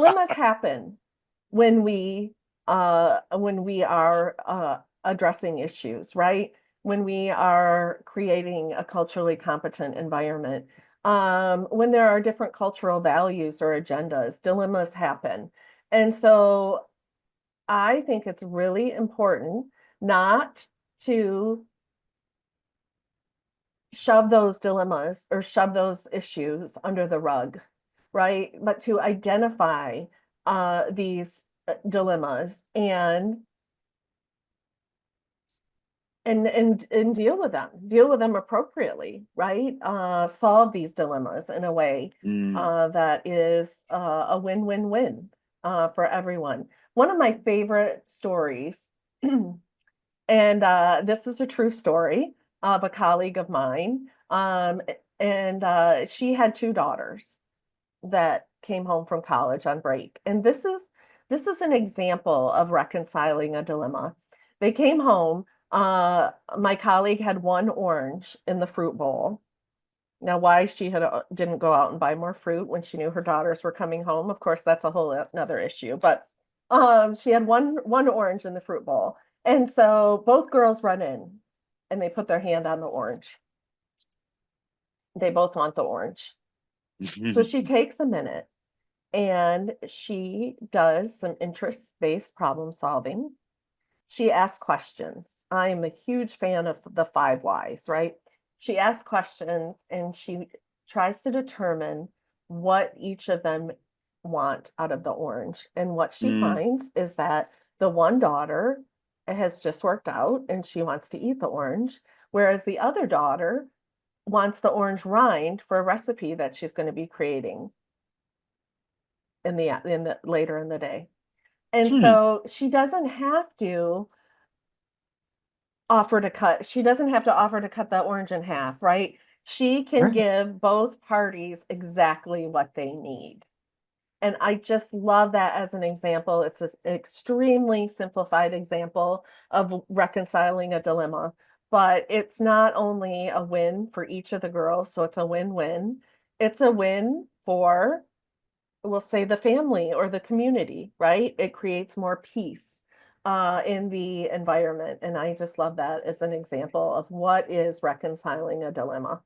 dilemmas happen when we are addressing issues, right? When we are creating a culturally competent environment. When there are different cultural values or agendas, dilemmas happen. And so I think it's really important not to shove those dilemmas or shove those issues under the rug, right? But to identify these dilemmas and deal with them appropriately, right? Solve these dilemmas in a way that is a win-win-win for everyone. One of my favorite stories, and this is a true story of a colleague of mine, and she had two daughters that came home from college on break, and this is an example of reconciling a dilemma. They came home. My colleague had one orange in the fruit bowl. Now, why she didn't go out and buy more fruit when she knew her daughters were coming home, of course, that's a whole another issue. But she had one orange in the fruit bowl, and so both girls run in, and they put their hand on the orange. They both want the orange. So she takes a minute and she does some interest-based problem solving. She asks questions. I'm a huge fan of the 5 whys, right? She asks questions and she tries to determine what each of them want out of the orange. And what she finds is that the one daughter has just worked out and she wants to eat the orange, whereas the other daughter wants the orange rind for a recipe that she's going to be creating in the later in the day. And so she doesn't have to offer to cut that orange in half, right? She can Right. give both parties exactly what they need. And I just love that as an example. It's an extremely simplified example of reconciling a dilemma, but it's not only a win for each of the girls, so it's a win-win. It's a win for, we'll say, the family or the community, right? It creates more peace in the environment. And I just love that as an example of what is reconciling a dilemma.